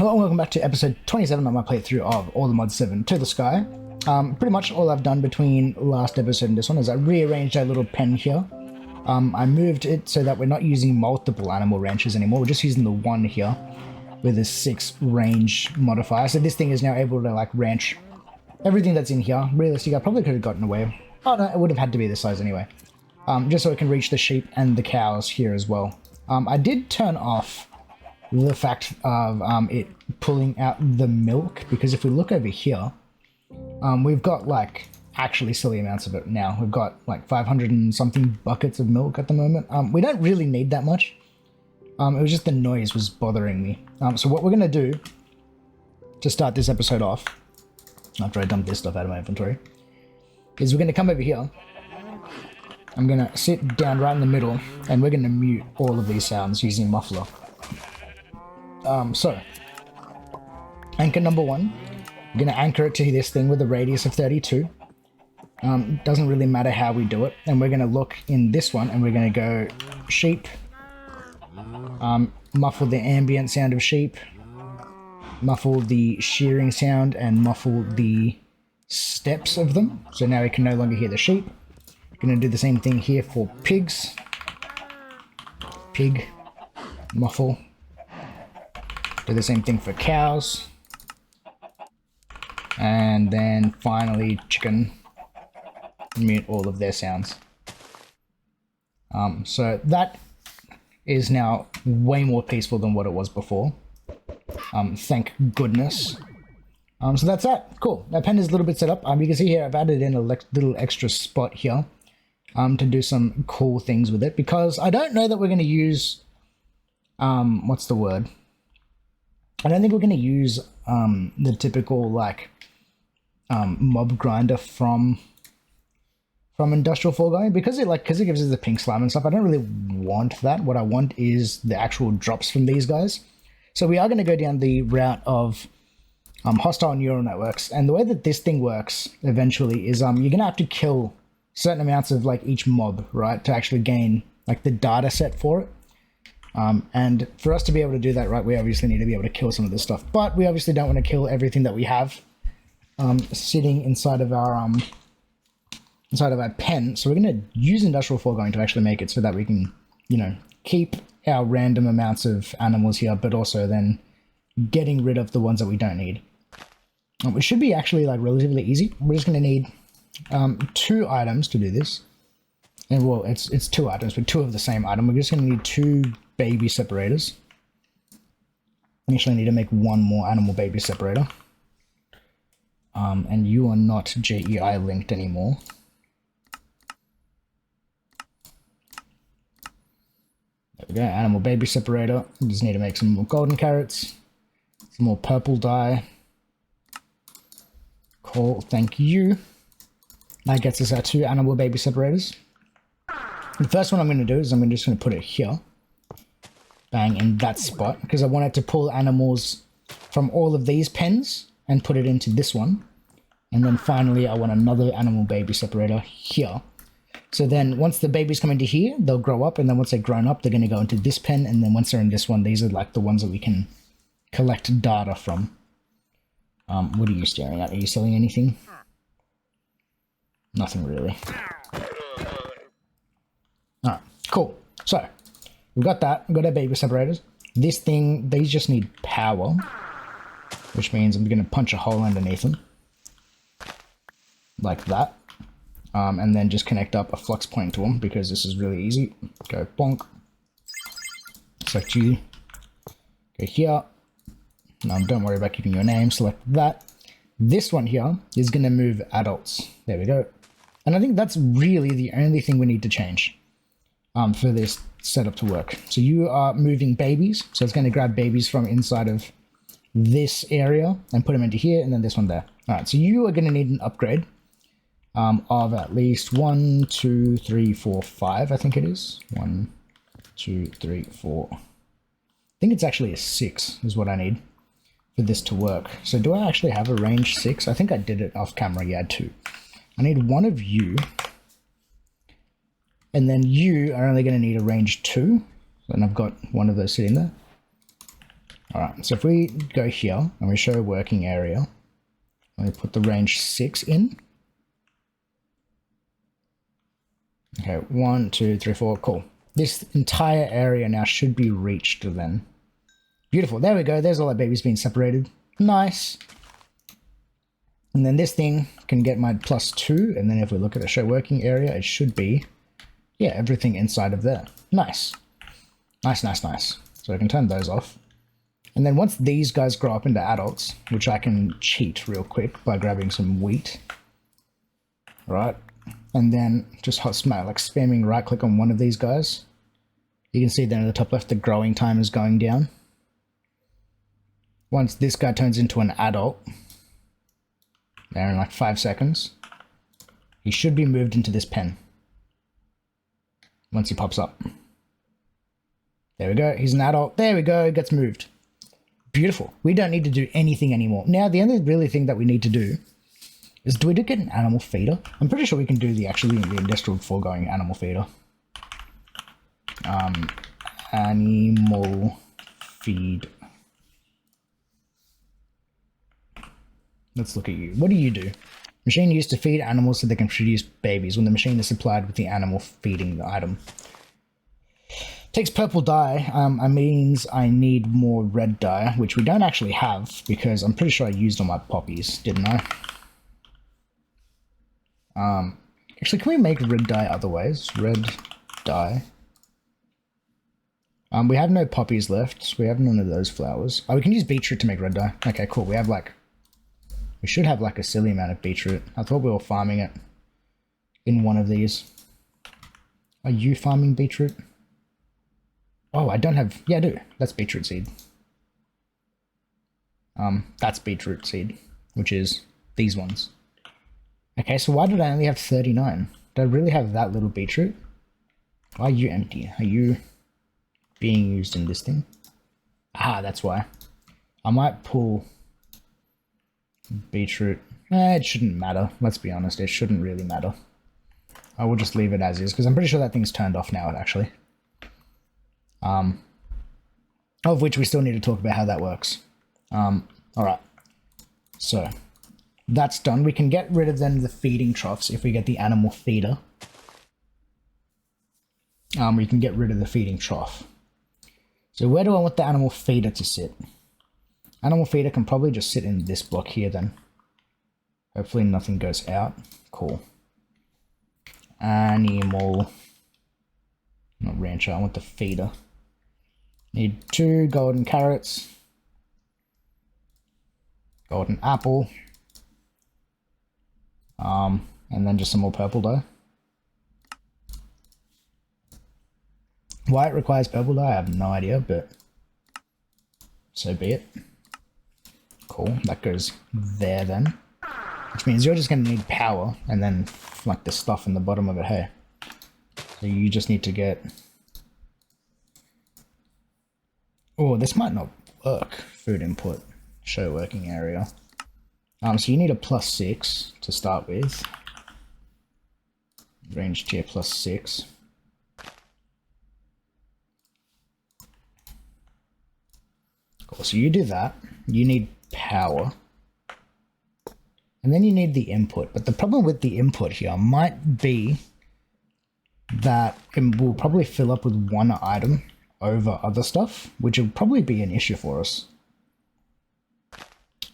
Hello and welcome back to episode 27 of my playthrough of All the Mod 7 to the Sky. Pretty much all I've done between last episode and this one is I rearranged our little pen here. I moved it so that we're not using multiple animal ranches anymore, we're just using the one here with a 6 range modifier. So this thing is now able to like ranch everything that's in here. Realistically, I probably could have gotten away. Oh no, it would have had to be this size anyway. Just so it can reach the sheep and the cows here as well. I did turn off the fact of it pulling out the milk, because if we look over here, we've got like actually silly amounts of it now. We've got like 500 and something buckets of milk at the moment. We don't really need that much. It was just the noise was bothering me. So what we're going to do to start this episode off, after I dump this stuff out of my inventory, is we're going to come over here. I'm going to sit down right in the middle and we're going to mute all of these sounds using muffler. So, anchor number 1, I'm going to anchor it to this thing with a radius of 32. Doesn't really matter how we do it. And we're going to look in this one and we're going to go sheep, muffle the ambient sound of sheep, muffle the shearing sound, and muffle the steps of them. So now we can no longer hear the sheep. Going to do the same thing here for pigs. Pig, muffle. Do the same thing for cows. And then finally chicken. Mute all of their sounds. So that is now way more peaceful than what it was before. Thank goodness. So that's that. Cool. That pen is a little bit set up. You can see here I've added in a little extra spot here to do some cool things with it, because I don't know that we're going to use what's the word? I don't think we're going to use the typical like mob grinder from Industrial Foregoing, because it gives us the pink slime and stuff. I don't really want that. What I want is the actual drops from these guys. So we are going to go down the route of hostile neural networks, and the way that this thing works eventually is you're going to have to kill certain amounts of like each mob, right, to actually gain like the data set for it. And for us to be able to do that, right, we obviously need to be able to kill some of this stuff, but we obviously don't want to kill everything that we have sitting inside of our pen. So we're going to use Industrial Foregoing to actually make it so that we can, you know, keep our random amounts of animals here, but also then getting rid of the ones that we don't need. It should be actually like relatively easy. We're just going to need 2 items to do this. And well, it's 2 items, but 2 of the same item. We're just going to need 2 baby separators. We actually need to make 1 more animal baby separator. And you are not JEI linked anymore. There we go, animal baby separator. We just need to make some more golden carrots, some more purple dye. Cool, thank you. That gets us our 2 animal baby separators. The first one I'm going to do is I'm just going to put it here. Bang, in that spot, because I wanted to pull animals from all of these pens and put it into this one. And then finally I want another animal baby separator here. So then once the babies come into here, they'll grow up, and then once they're grown up, they're going to go into this pen, and then once they're in this one, these are like the ones that we can collect data from. What are you staring at? Are you selling anything? Nothing really. Alright, cool. So, we've got that. We've got our baby separators. This thing, these just need power, which means I'm going to punch a hole underneath them. Like that. And then just connect up a flux point to them, because this is really easy. Go bonk. Select you. Go here. Don't worry about keeping your name. Select that. This one here is going to move adults. There we go. And I think that's really the only thing we need to change for this setup to work. So you are moving babies. So it's going to grab babies from inside of this area and put them into here, and then this one there. All right, so you are going to need an upgrade of at least 1, 2, 3, 4, 5, I think it is. 1, 2, 3, 4. I think it's actually a 6 is what I need for this to work. So do I actually have a range 6? I think I did it off camera. Yeah, 2. I need 1 of you. And then you are only going to need a range 2. And I've got 1 of those sitting there. Alright, so if we go here and we show working area, and we put the range 6 in. Okay, 1, 2, 3, 4, cool. This entire area now should be reached then. Beautiful, there we go, there's all our babies being separated. Nice. And then this thing can get my +2, and then if we look at the show working area, it should be, yeah, everything inside of there. Nice. Nice, nice, nice. So I can turn those off. And then once these guys grow up into adults, which I can cheat real quick by grabbing some wheat, right? And then just hot smack, like spamming right click on one of these guys. You can see then at the top left, the growing time is going down. Once this guy turns into an adult, there in like 5 seconds, he should be moved into this pen. Once he pops up. There we go, he's an adult. There we go, it gets moved. Beautiful. We don't need to do anything anymore. Now, the only really thing that we need to do is, do we get an animal feeder? I'm pretty sure we can do the industrial foregoing animal feeder. Animal feed. Let's look at you. What do you do? Machine used to feed animals so they can produce babies when the machine is supplied with the animal feeding item. Takes purple dye, means I need more red dye, which we don't actually have, because I'm pretty sure I used all my poppies, didn't I? Actually, can we make red dye other ways? Red dye. We have no poppies left, so we have none of those flowers. Oh, we can use beetroot to make red dye. Okay, cool. We should have like a silly amount of beetroot. I thought we were farming it in one of these. Are you farming beetroot? Oh, I don't have... Yeah, I do. That's beetroot seed. That's beetroot seed, which is these ones. Okay, so why did I only have 39? Did I really have that little beetroot? Why are you empty? Are you being used in this thing? Ah, that's why. I might pull beetroot. It shouldn't matter. Let's be honest. It shouldn't really matter. I will just leave it as is, because I'm pretty sure that thing's turned off now, actually. Of which we still need to talk about how that works. Alright. So, that's done. We can get rid of then the feeding troughs if we get the animal feeder. We can get rid of the feeding trough. So where do I want the animal feeder to sit? Animal feeder can probably just sit in this block here then. Hopefully nothing goes out. Cool. Animal... Not rancher, I want the feeder. Need 2 golden carrots. Golden apple. And then just some more purple dye. Why it requires purple dye, I have no idea, but so be it. Cool, that goes there then. Which means you're just going to need power, and then like the stuff in the bottom of it, hey. So you just need to get... Oh, this might not work. Food input, show working area. So you need a +6 to start with. Range tier +6. Cool, so you do that. You need power. And then you need the input. But the problem with the input here might be that it will probably fill up with one item over other stuff, which will probably be an issue for us.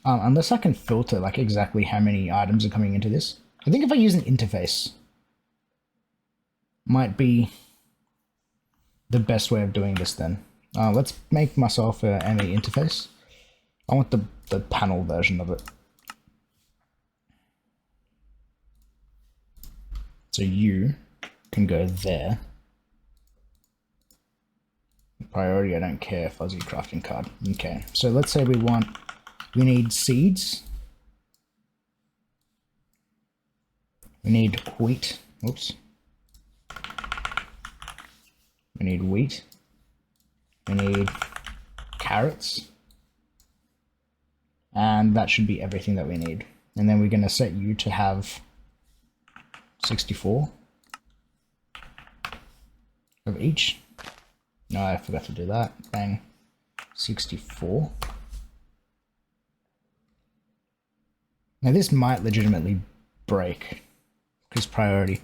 Unless I can filter like exactly how many items are coming into this. I think if I use an interface, might be the best way of doing this then. Let's make myself a ME interface. I want the panel version of it. So you can go there. Priority, I don't care. Fuzzy crafting card. Okay, so let's say we need seeds. We need wheat. Oops. We need wheat. We need carrots. And that should be everything that we need. And then we're going to set you to have 64 of each. No, I forgot to do that. Bang. 64. Now this might legitimately break because priority.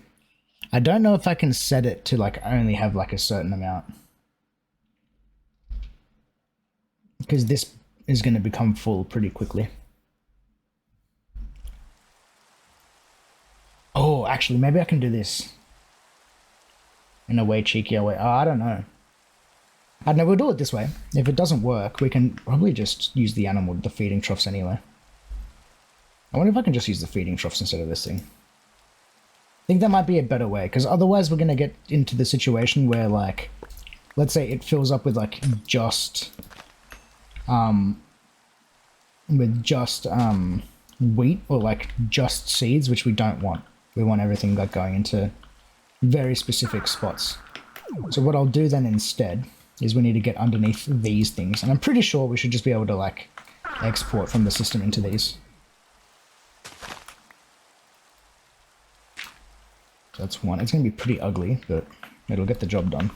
I don't know if I can set it to like only have like a certain amount, because this is going to become full pretty quickly. Oh, actually, maybe I can do this in a way cheekier way. Oh, I don't know. I don't know, we'll do it this way. If it doesn't work, we can probably just use the animal, the feeding troughs anyway. I wonder if I can just use the feeding troughs instead of this thing. I think that might be a better way, because otherwise we're going to get into the situation where, like, let's say it fills up with, like, just wheat or, like, just seeds, which we don't want. We want everything, like, going into very specific spots. So what I'll do then instead is we need to get underneath these things, and I'm pretty sure we should just be able to, like, export from the system into these. That's one. It's going to be pretty ugly, but it'll get the job done.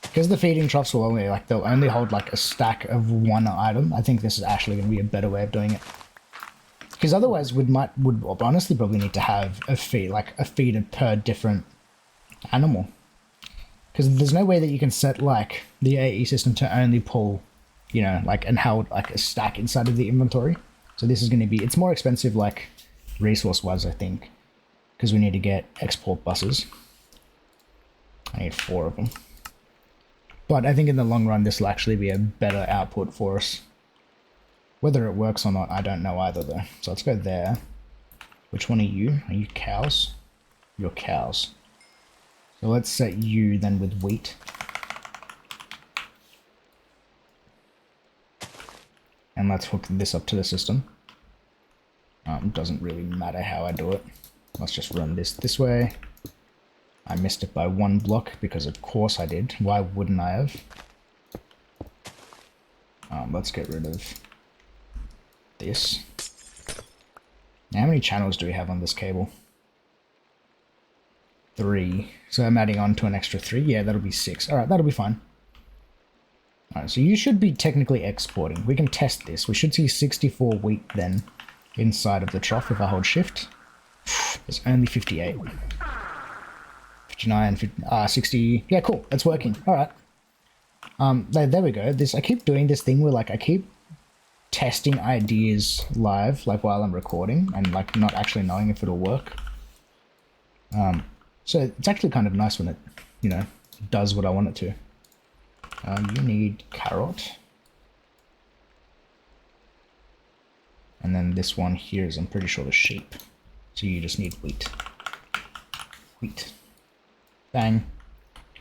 Because the feeding troughs will only, like, they'll only hold, like, a stack of one item, I think this is actually going to be a better way of doing it. Because otherwise would honestly probably need to have a feed, like, a feeder per different animal. Because there's no way that you can set, like, the AE system to only pull, you know, like, and hold, like, a stack inside of the inventory. So this is going to be, it's more expensive, like, resource-wise, I think. Because we need to get export buses. I need 4 of them. But I think in the long run, this will actually be a better output for us. Whether it works or not, I don't know either, though. So let's go there. Which one are you? Are you cows? You're cows. So let's set you then with wheat. And let's hook this up to the system. Doesn't really matter how I do it. Let's just run this way. I missed it by 1 block because of course I did. Why wouldn't I have? Let's get rid of this. Now, how many channels do we have on this cable? 3. So I'm adding on to an extra 3. Yeah, that'll be 6. Alright, that'll be fine. Alright, so you should be technically exporting. We can test this. We should see 64 wheat then inside of the trough if I hold shift. There's only 58. 59, 50, 60. Yeah, cool. That's working. Alright. There we go. I keep doing this thing where, like, I keep testing ideas live, like, while I'm recording, and, like, not actually knowing if it'll work. So it's actually kind of nice when it, you know, does what I want it to. You need carrot. And then this one here is, I'm pretty sure, the sheep. So you just need wheat. Wheat. Bang.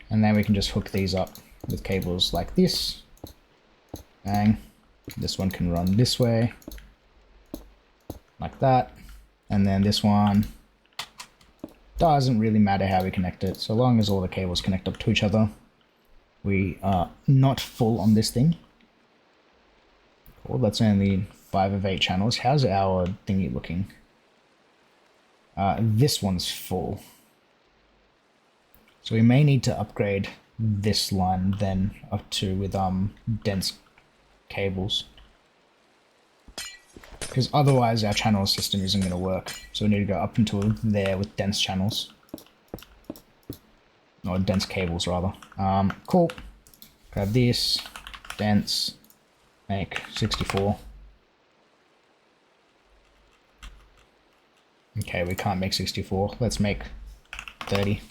And then we can just hook these up with cables like this. Bang. This one can run this way. Like that. And then this one doesn't really matter how we connect it. So long as all the cables connect up to each other. We are not full on this thing. Cool, that's only 5 of 8 channels. How's our thingy looking? This one's full. So we may need to upgrade this line then up to with dense cables. Because otherwise our channel system isn't going to work. So we need to go up until there with dense channels. Or dense cables rather. Cool. Grab this. Dense. Make 64. Okay, we can't make 64. Let's make 30.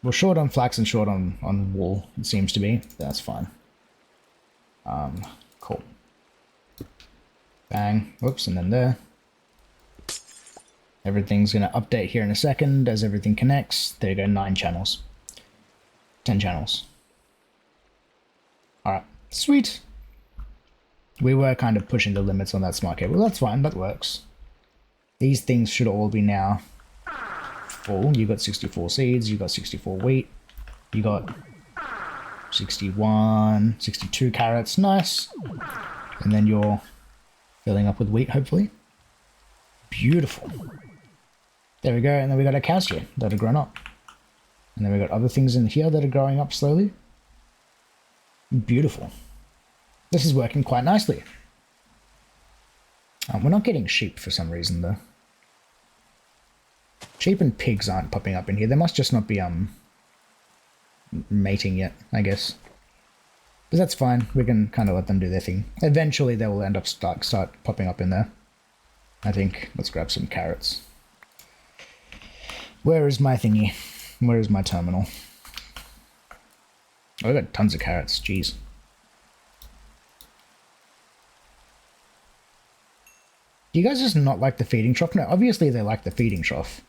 We're short on flax and short on wool, it seems to be. That's fine. Cool. Bang. Whoops, and then there. Everything's going to update here in a second as everything connects. There you go, 9 channels. 10 channels. Alright, sweet. We were kind of pushing the limits on that smart cable. That's fine, that works. These things should all be now full. You got 64 seeds, you got 64 wheat, you got 61, 62 carrots, nice. And then you're filling up with wheat, hopefully. Beautiful. There we go, and then we got our cows here that are grown up. And then we got other things in here that are growing up slowly. Beautiful. This is working quite nicely. We're not getting sheep for some reason, though. Sheep and pigs aren't popping up in here. They must just not be, mating yet, I guess. But that's fine. We can kind of let them do their thing. Eventually, they will end up start popping up in there. I think. Let's grab some carrots. Where is my thingy? Where is my terminal? Oh, I got tons of carrots. Jeez. Do you guys just not like the feeding trough? No, obviously they like the feeding trough.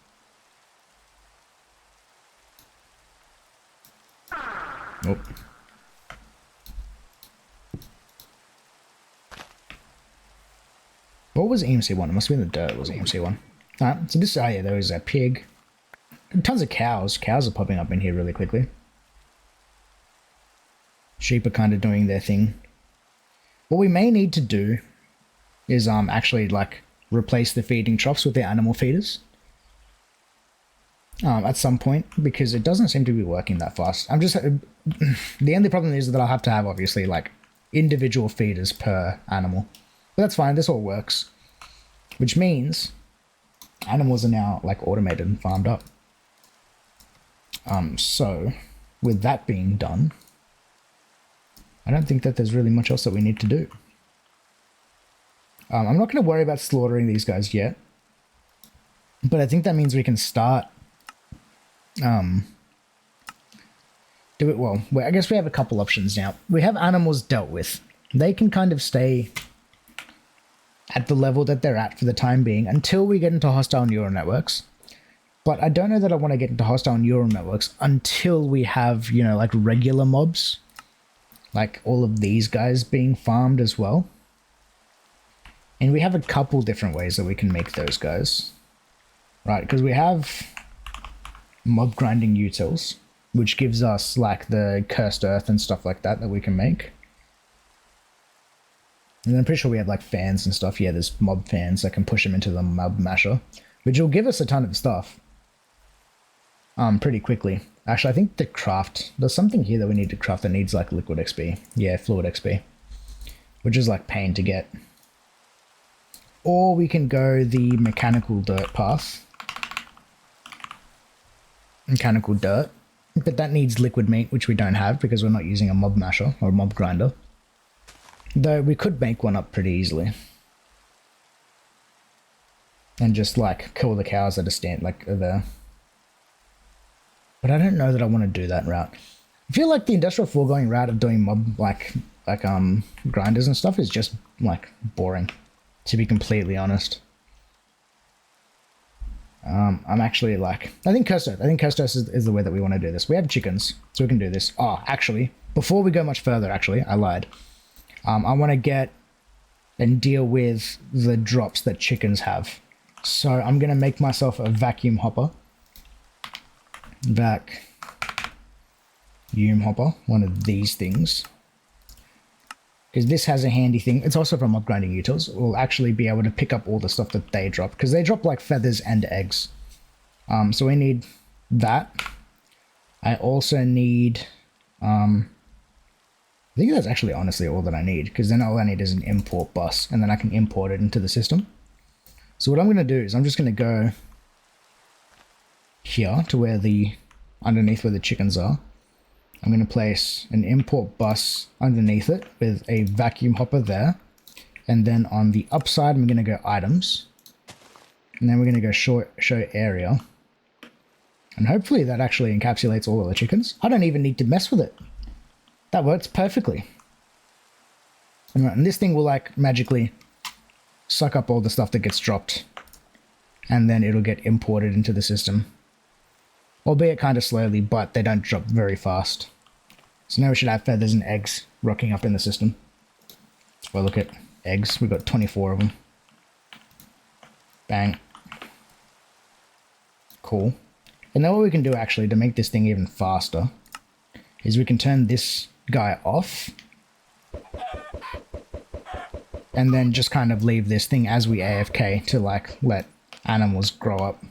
Nope. What was EMC 1? It must have been the dirt was EMC 1. Alright, so this, oh yeah, there was a pig. Tons of cows. Cows are popping up in here really quickly. Sheep are kind of doing their thing. What we may need to do is actually like replace the feeding troughs with the animal feeders. At some point, because it doesn't seem to be working that fast. I'm just... the only problem is that I'll have to have, obviously, like, individual feeders per animal. But that's fine, this all works. Which means animals are now, like, automated and farmed up. So, with that being done, I don't think that there's really much else that we need to do. I'm not going to worry about slaughtering these guys yet. But I think that means we can start... do it well. I guess we have a couple options now. We have animals dealt with. They can kind of stay at the level that they're at for the time being until we get into hostile neural networks. But I don't know that I want to get into hostile neural networks until we have, you know, like regular mobs. Like all of these guys being farmed as well. And we have a couple different ways that we can make those guys. Right, because we have mob grinding utils, which gives us like the cursed earth and stuff like that we can make. And I'm pretty sure we have like fans and stuff. Yeah, there's mob fans that can push them into the mob masher, which will give us a ton of stuff. Pretty quickly. Actually, I think the craft, there's something here that we need to craft that needs like liquid XP. Yeah, fluid XP, which is like pain to get. Or we can go the mechanical dirt path. Mechanical dirt. But that needs liquid meat, which we don't have because we're not using a mob masher or a mob grinder. Though we could make one up pretty easily. And just like kill the cows that are there. But I don't know that I want to do that route. I feel like the industrial foregoing route of doing mob grinders and stuff is just like boring, to be completely honest. I'm actually like, I think cursed earth is the way that we want to do this. We have chickens, so we can do this. Oh, actually, before we go much further, actually, I lied. I want to get and deal with the drops that chickens have. So I'm going to make myself a vacuum hopper. Vacuum hopper, one of these things. Because this has a handy thing. It's also from mob grinding utils. We'll actually be able to pick up all the stuff that they drop. Because they drop like feathers and eggs. So we need that. I also need... I think that's actually honestly all that I need. Because then all I need is an import bus. And then I can import it into the system. So what I'm going to do is I'm just going to go here to where underneath where the chickens are. I'm going to place an import bus underneath it with a vacuum hopper there. And then on the upside, I'm going to go items. And then we're going to go show area. And hopefully that actually encapsulates all of the chickens. I don't even need to mess with it. That works perfectly. And this thing will like magically suck up all the stuff that gets dropped. And then it'll get imported into the system. Albeit kind of slowly, but they don't drop very fast. So now we should have feathers and eggs rocking up in the system. Well, look at eggs. We've got 24 of them. Bang. Cool. And then what we can do actually to make this thing even faster is we can turn this guy off. and then just kind of leave this thing as we AFK to like let animals grow up.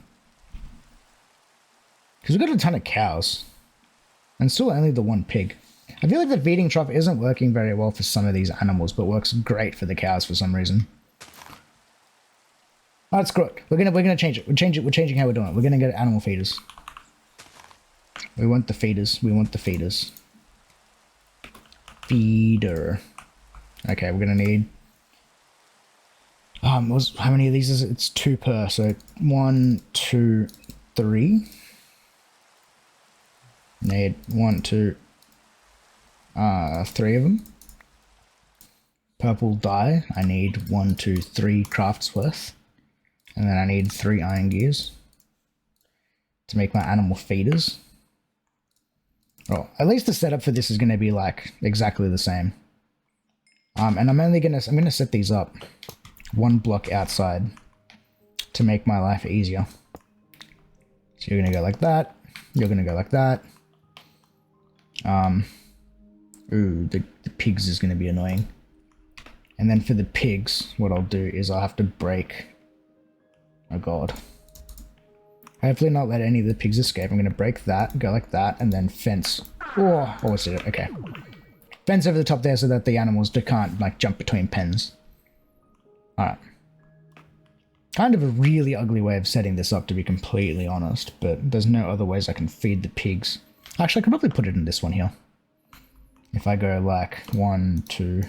Because we've got a ton of cows and still only the one pig. I feel like the feeding trough isn't working very well for some of these animals, but works great for the cows for some reason. Alright, screw it. We're gonna change it. We're changing how we're doing it. We're gonna get animal feeders. We want the feeders. We want the feeders. Feeder. Okay, we're gonna need how many of these is it? It's 2 per, so 1, 2, 3. Need 1, 2, 3 of them. Purple dye, I need 1, 2, 3 crafts worth. And then I need 3 iron gears to make my animal feeders. Well, at least the setup for this is going to be like exactly the same. And I'm gonna set these up 1 block outside to make my life easier. So you're gonna go like that. You're gonna go like that. Ooh, the pigs is gonna be annoying. And then for the pigs, what I'll do is I'll have to break. Oh god. Hopefully not let any of the pigs escape. I'm gonna break that, go like that, and then fence. Oh, almost did it. Okay. Fence over the top there so that the animals can't like jump between pens. Alright. Kind of a really ugly way of setting this up, to be completely honest, but there's no other ways I can feed the pigs. Actually, I could probably put it in this one here. If I go like 1, 2,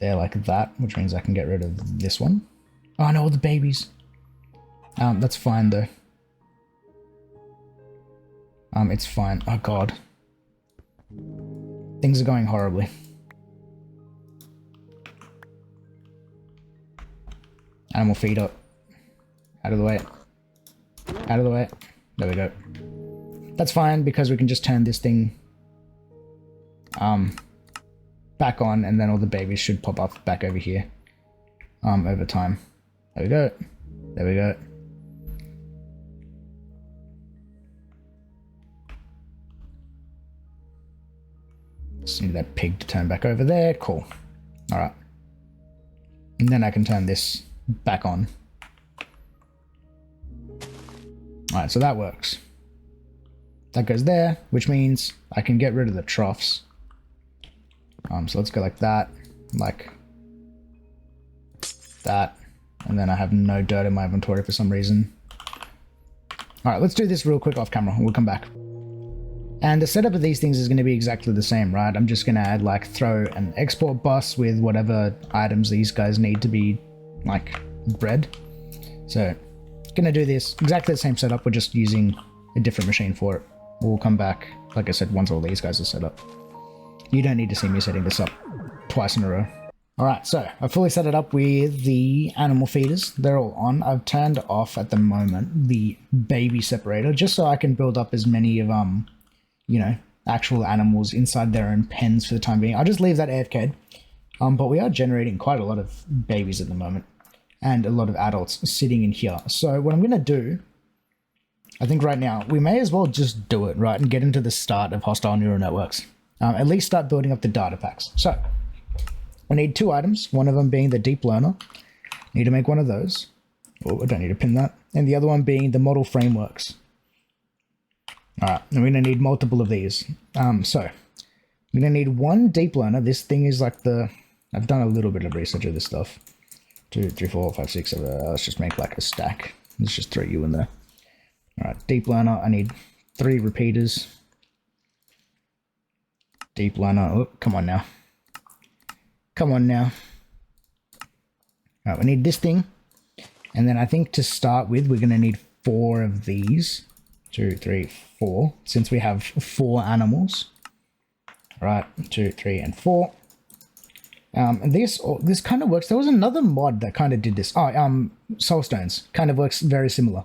there like that, which means I can get rid of this one. Oh no, all the babies. That's fine though. It's fine. Oh god. Things are going horribly. Animal feed up. Out of the way. Out of the way. There we go. That's fine because we can just turn this thing back on, and then all the babies should pop up back over here over time. There we go. There we go. Just need that pig to turn back over there. Cool. Alright. And then I can turn this back on. Alright, so that works. That goes there, which means I can get rid of the troughs. So let's go like that, like that, and then I have no dirt in my inventory for some reason. Alright, let's do this real quick off camera, and we'll come back. And the setup of these things is going to be exactly the same, right? I'm just going to add, like, throw an export bus with whatever items these guys need to be, like, bred. So, going to do this, exactly the same setup, we're just using a different machine for it. We'll come back, like I said, once all these guys are set up. You don't need to see me setting this up twice in a row. Alright, so I've fully set it up with the animal feeders. They're all on. I've turned off at the moment the baby separator, just so I can build up as many of, you know, actual animals inside their own pens for the time being. I'll just leave that AFK'd. But we are generating quite a lot of babies at the moment, and a lot of adults sitting in here. So what I'm going to do, I think right now, we may as well just do it, right, and get into the start of hostile neural networks. At least start building up the data packs. So, we need 2 items, one of them being the deep learner. Need to make one of those. Oh, I don't need to pin that. And the other one being the model frameworks. Alright, and we're going to need multiple of these. So, we're going to need 1 deep learner. This thing is like the... I've done a little bit of research of this stuff. 2, 3, 4, 5, 6, 7. Let's just make like a stack. Let's just throw you in there. Alright, deep learner. I need 3 repeaters. Deep learner. Oh, come on now. Come on now. Alright, we need this thing. And then I think to start with, we're going to need 4 of these. 2, 3, 4. Since we have 4 animals. Right, 2, 3, and 4. And this kind of works. There was another mod that kind of did this. Oh, Soulstones. Kind of works very similar.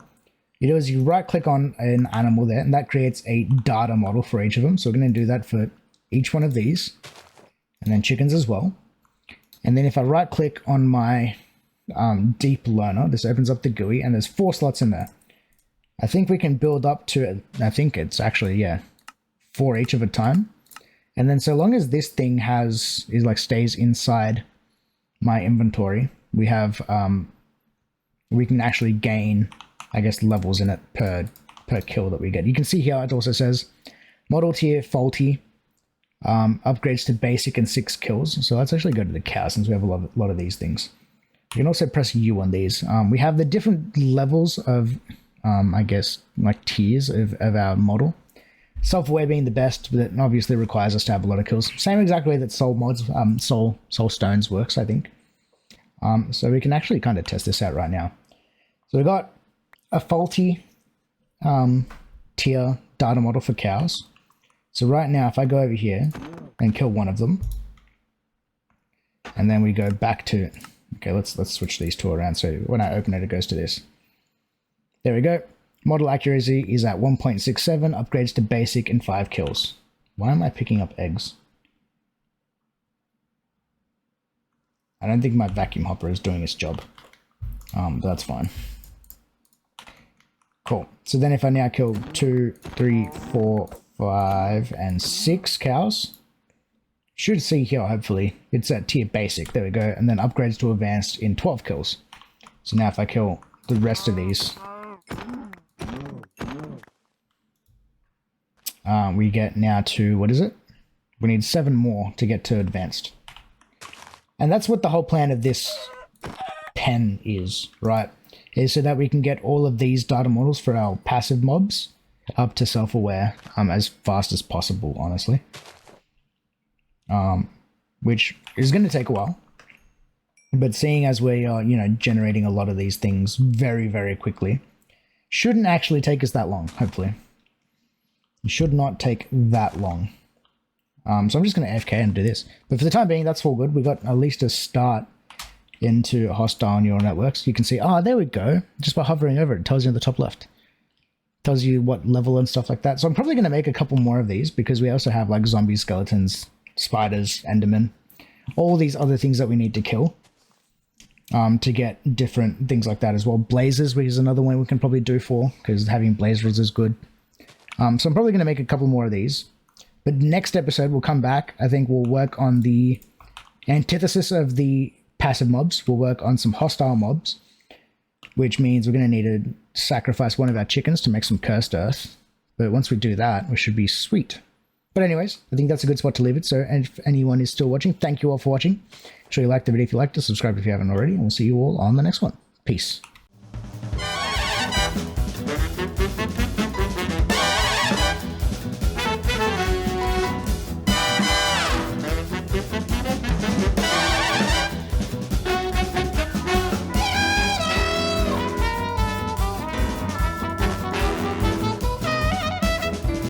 You do is you right click on an animal there, and that creates a data model for each of them. So we're going to do that for each one of these, and then chickens as well. And then if I right click on my deep learner, this opens up the GUI, and there's 4 slots in there. I think we can build up to, I think it's actually, yeah, 4 each of a time. And then so long as this thing stays inside my inventory, we have, we can actually gain, I guess, levels in it per kill that we get. You can see here, it also says model tier faulty, upgrades to basic and 6 kills. So let's actually go to the cow since we have a lot of these things. You can also press U on these. We have the different levels of, I guess, like tiers of our model. Self-aware being the best, but it obviously requires us to have a lot of kills. Same exact way that soul mods, soul stones works, I think. So we can actually kind of test this out right now. So we got a faulty tier data model for cows. So right now, if I go over here and kill one of them, and then we go back to, okay, let's switch these two around. So when I open it, it goes to this. There we go. Model accuracy is at 1.67, upgrades to basic and 5 kills. Why am I picking up eggs? I don't think my vacuum hopper is doing its job. But that's fine. Cool. So then if I now kill 2, 3, 4, 5, and 6 cows, should see here, hopefully, it's at tier basic. There we go. And then upgrades to advanced in 12 kills. So now if I kill the rest of these, we get now to, what is it? We need 7 more to get to advanced. And that's what the whole plan of this pen is, right? Is so that we can get all of these data models for our passive mobs up to self-aware as fast as possible, honestly. Which is going to take a while. But seeing as we are, you know, generating a lot of these things very, very quickly, shouldn't actually take us that long, hopefully. It should not take that long. So I'm just going to AFK and do this. But for the time being, that's all good. We got at least a start into hostile neural networks. You can see, there we go. Just by hovering over it, it tells you in the top left. It tells you what level and stuff like that. So I'm probably going to make a couple more of these because we also have like zombies, skeletons, spiders, endermen, all these other things that we need to kill to get different things like that as well. Blazers, which is another one we can probably do for, because having blazers is good. So I'm probably going to make a couple more of these. But next episode, we'll come back. I think we'll work on the antithesis of the passive mobs. We'll work on some hostile mobs, which means we're going to need to sacrifice one of our chickens to make some cursed earth. But once we do that, we should be sweet. But anyways, I think that's a good spot to leave it. So if anyone is still watching, thank you all for watching. Make sure you like the video if you liked it, subscribe if you haven't already, and we'll see you all on the next one. Peace.